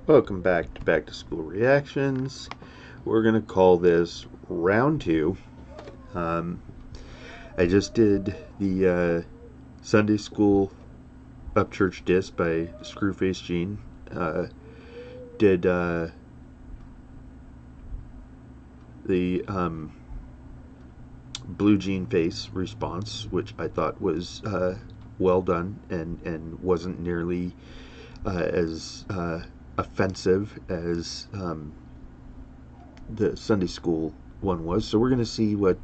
Welcome back to School Reactions. We're gonna call this round two. I just did the Sunday School Upchurch disc by ScruFaceJean. Did the Blue Jean Face response, which I thought was well done and wasn't nearly as offensive as the Sunday School one was. So we're going to see what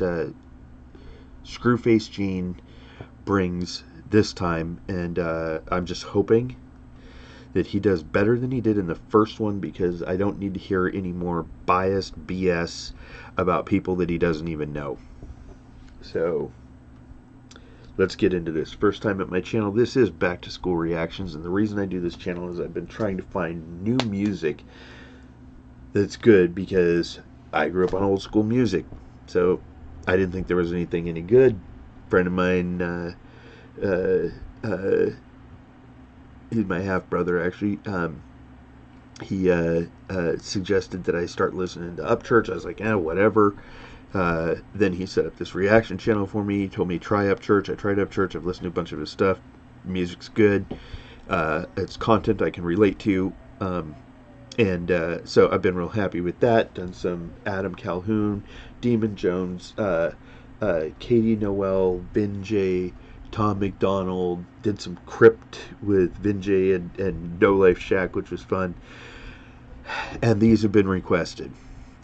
ScruFaceJean brings this time, and I'm just hoping that he does better than he did in the first one, because I don't need to hear any more biased BS about people that he doesn't even know. So let's get into this. First time at my channel. This is Back to School Reactions, and the reason I do this channel is I've been trying to find new music that's good, because I grew up on old school music, so I didn't think there was anything any good. A friend of mine, he's my half brother actually, he suggested that I start listening to Upchurch. I was like, whatever. Then he set up this reaction channel for me. He told me try Upchurch. I tried Upchurch. I've listened to a bunch of his stuff. Music's good. It's content I can relate to. So I've been real happy with that. Done some Adam Calhoun, Demon Jones, Katie Noel, Vinjay, Tom McDonald. Did some Crypt with Vinjay and No Life Shack, which was fun. And these have been requested.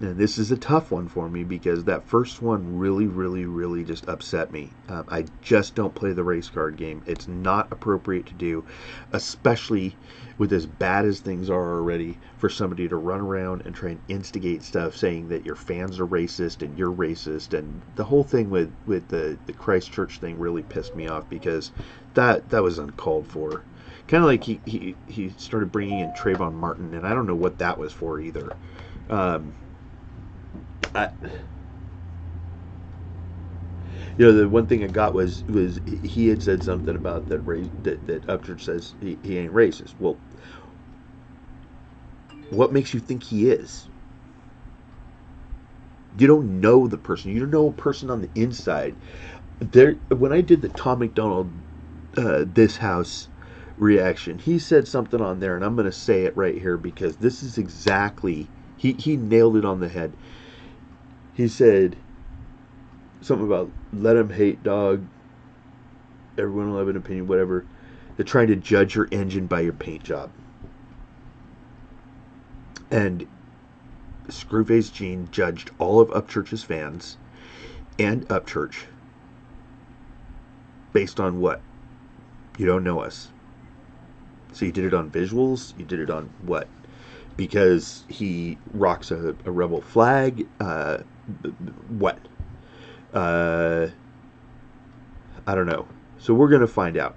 And this is a tough one for me, because that first one really just upset me. I just don't play the race card game. It's not appropriate to do, especially with as bad as things are already, for somebody to run around and try and instigate stuff saying that your fans are racist and you're racist. And the whole thing with the Christchurch thing really pissed me off, because that was uncalled for. Kind of like he started bringing in Trayvon Martin, and I don't know what that was for either. The one thing I got was he had said something about that Upchurch says he ain't racist. Well, what makes you think he is? You don't know the person. You don't know a person on the inside. When I did the Tom McDonald This House reaction, he said something on there, and I'm going to say it right here, because this is exactly, he nailed it on the head. He said something about let him hate, dog. Everyone will have an opinion, whatever. They're trying to judge your engine by your paint job. And ScruFaceJean judged all of Upchurch's fans and Upchurch based on what? You don't know us. So you did it on visuals? You did it on what? Because he rocks a rebel flag? What? I don't know. So we're going to find out.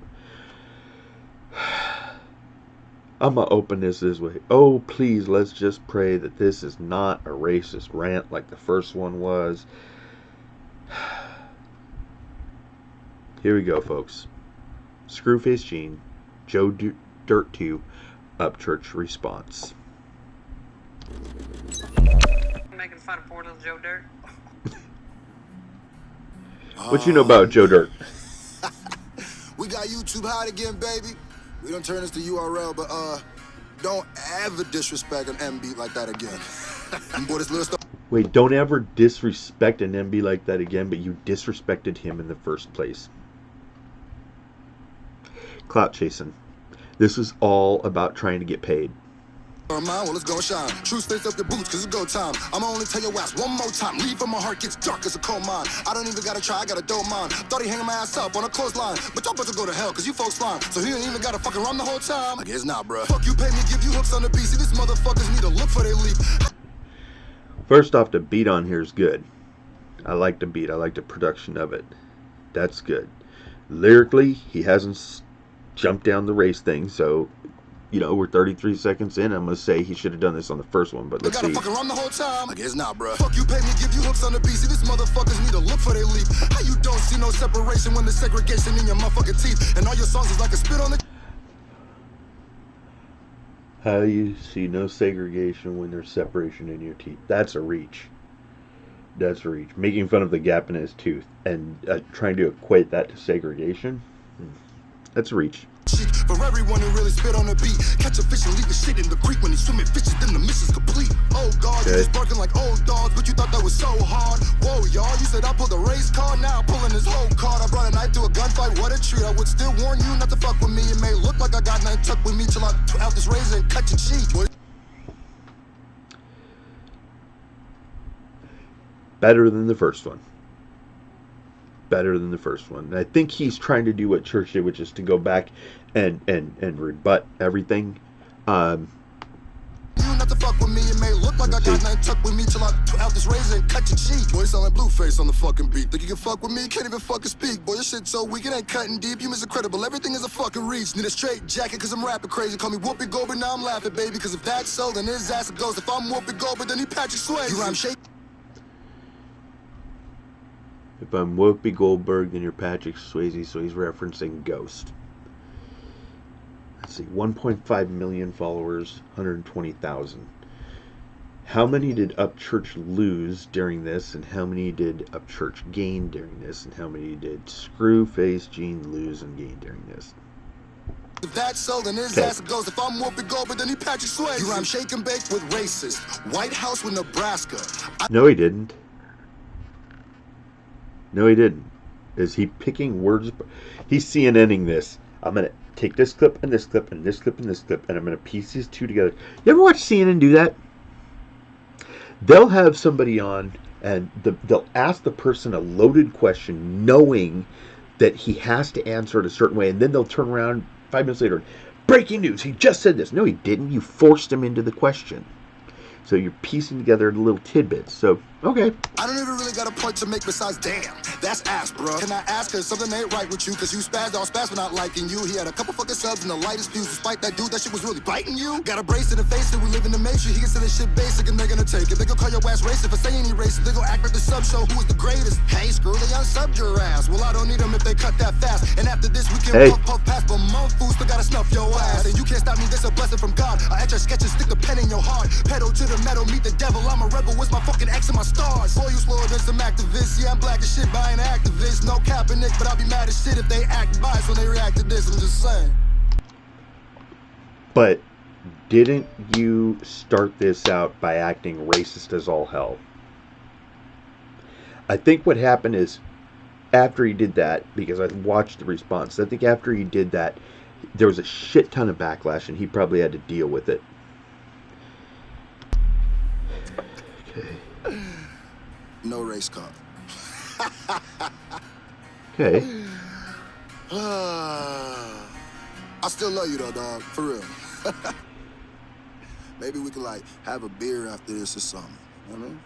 I'm going to open this way. Oh, please, let's just pray that this is not a racist rant like the first one was. Here we go, folks. ScruFaceJean, JoeDirt2, Upchurch response. Making fun of poor little Joe Dirt. What you know about JoeDirt? We got YouTube hot again, baby. We don't turn this to URL, but don't ever disrespect an MB like that again. Boy, this little stuff. Wait, don't ever disrespect an MB like that again, but you disrespected him in the first place. Clout chasing. This is all about trying to get paid. Well, let's go shine. True states up your boots, cause it's go time. I'ma only tell your ass one more time. Leave from my heart gets dark as a coal mine. I don't even gotta try, I got a dope mind. Thought he hanging my ass up on a clothesline. But y'all better go to hell, cause you folks slime. So he ain't even gotta fucking run the whole time. I guess not, bruh. Fuck you, pay me, give you hooks on the beat. See, these motherfuckers need to look for their leap. First off, the beat on here is good. I like the beat. I like the production of it. That's good. Lyrically, he hasn't jumped down the race thing, so we're 33 seconds in. I'm gonna say he should have done this on the first one, but let's see. Fucking run the whole time. I guess not, bruh. Fuck you, pay me, give you hooks on the beat. See, these motherfuckers need to look for their leap. How you don't see no separation when the segregation in your motherfucking teeth, and all your songs is like a spit on the. How do you see no segregation when there's separation in your teeth? That's a reach. That's a reach. Making fun of the gap in his tooth and trying to equate that to segregation. That's a reach. For everyone who really spit on the beat, catch a fish and leave the shit in the creek. When he's swimming fishes, then the mission's complete. Oh God, you just barking like old dogs, but you thought that was so hard. Whoa, y'all, you said I pulled the race car, now I'm pulling this whole card. I brought a knife to a gunfight, what a treat. I would still warn you not to fuck with me. It may look like I got nothing tucked with me till I out this razor and cut your cheek. Better than the first one. Better than the first one. And I think he's trying to do what Church did, which is to go back and rebut everything. You not to fuck with me, it may look like I got nothing tucked with me till I out this razor and cut your cheek. Boy, you sound like Blueface on the fucking beat. Think you can fuck with me? Can't even fucking speak. Boy, your shit so weak, it ain't cutting deep. You miss incredible, everything is a fucking reach. Need a straight jacket cause I'm rapping crazy. Call me Whoopi Goldberg, now I'm laughing, baby. Cause if that's so, then his ass goes. If I'm Whoopi Goldberg, then he Patrick Swayze. You rhyme shake. If I'm Whoopi Goldberg, then you're Patrick Swayze, so he's referencing Ghost. Let's see, 1.5 million followers, 120,000. How many did Upchurch lose during this, and how many did Upchurch gain during this, and how many did ScruFaceJean lose and gain during this? If that's so, then his ass goes. If I'm Whoopi Goldberg, then he Patrick Swayze. You rhyme shake and bake with racist. White House with Nebraska. No, he didn't. No, he didn't. Is he picking words? He's CNNing this. I'm going to take this clip and this clip and this clip and this clip, and I'm going to piece these two together. You ever watch CNN do that? They'll have somebody on, and they'll ask the person a loaded question, knowing that he has to answer it a certain way, and then they'll turn around 5 minutes later. Breaking news, he just said this. No, he didn't. You forced him into the question. So you're piecing together little tidbits. So, okay. I don't even really got a point to make besides damn. That's ass, bro. Can I ask her something ain't right with you? Cause you spazzed on spaz for not liking you. He had a couple fucking subs in the lightest views. Despite that dude, that shit was really biting you. Got a brace in the face that we live in the matrix. He can say this shit basic and they're gonna take it. They gon' call your ass racist for saying he racist. They gon' act like the sub show who was the greatest. Hey, screw, they unsubbed your ass. Well, I don't need them if they cut that fast. And after this, we can puff past, but mom food still gotta snuff your ass. And you can't stop me, this a blessing from God. I etch your sketches, stick the pen in your heart. Pedal to the metal, meet the devil. I'm a rebel, what's my fucking X and my stars? Boy, you slower than some activists. Yeah, I'm black as shit, but I ain't an activist. No Kaepernick, but I'll be mad as shit if they act biased when they react to this. I'm just saying. But didn't you start this out by acting racist as all hell? I think what happened is, after he did that, because I watched the response, I think after he did that, there was a shit ton of backlash, and he probably had to deal with it. Okay. No race car. Okay. I still love you though, dog. For real. Maybe we could like have a beer after this or something. You know what I mean?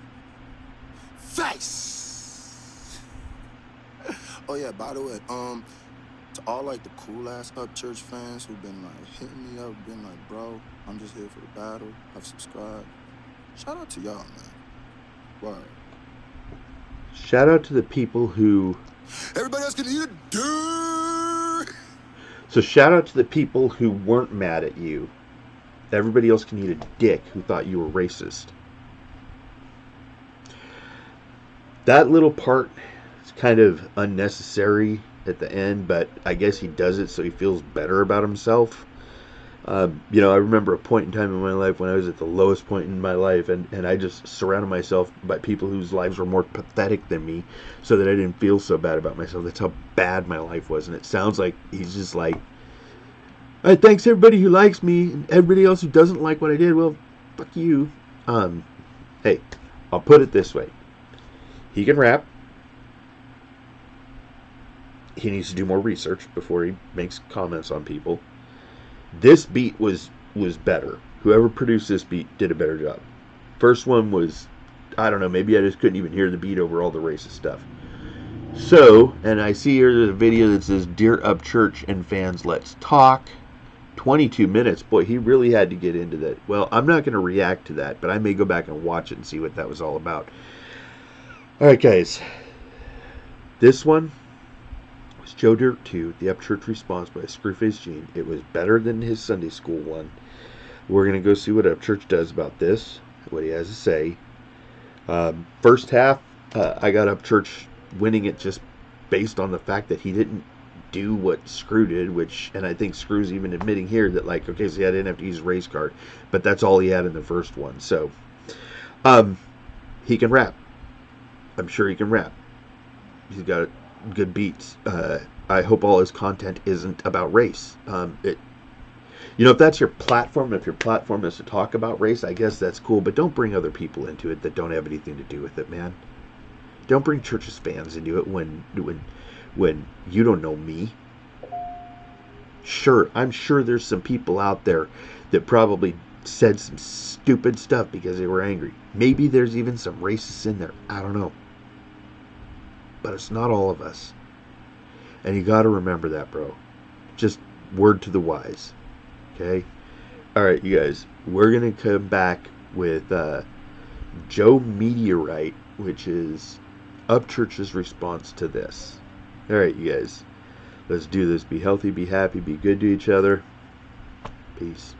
Face. Oh yeah, by the way, to all like the cool ass Upchurch fans who've been like hitting me up, been like, bro, I'm just here for the battle. I've subscribed. Shout out to y'all, man. Word. Shout out to the people who... Everybody else can eat a dick. So shout out to the people who weren't mad at you. Everybody else can eat a dick who thought you were racist. That little part is kind of unnecessary at the end, but I guess he does it so he feels better about himself. You know, I remember a point in time in my life when I was at the lowest point in my life, and I just surrounded myself by people whose lives were more pathetic than me so that I didn't feel so bad about myself. That's how bad my life was, and it sounds like he's just like, all right, thanks everybody who likes me, and everybody else who doesn't like what I did, well, fuck you. Hey, I'll put it this way. He can rap. He needs to do more research before he makes comments on people. This beat was better. Whoever produced this beat did a better job. First one was, I don't know, maybe I just couldn't even hear the beat over all the racist stuff. So, and I see here there's a video that says, Dear Upchurch and fans, let's talk. 22 minutes. Boy, he really had to get into that. Well, I'm not going to react to that, but I may go back and watch it and see what that was all about. Alright, guys. This one was JoeDirt2, the Upchurch response by ScruFaceJean. It was better than his Sunday school one. We're going to go see what Upchurch does about this, what he has to say. First half, I got Upchurch winning it just based on the fact that he didn't do what Screw did, and I think Screw's even admitting here that, like, okay, so I didn't have to use a race card, but that's all he had in the first one. So, he can rap. I'm sure he can rap. He's got good beats. I hope all his content isn't about race. If that's your platform, if your platform is to talk about race, I guess that's cool, but don't bring other people into it that don't have anything to do with it, man. Don't bring Church's fans into it when you don't know me. Sure, I'm sure there's some people out there that probably said some stupid stuff because they were angry. Maybe there's even some racists in there. I don't know. But it's not all of us. And you got to remember that, bro. Just word to the wise. Okay? Alright, you guys. We're going to come back with Joe Meteorite, which is Upchurch's response to this. Alright, you guys. Let's do this. Be healthy, be happy, be good to each other. Peace.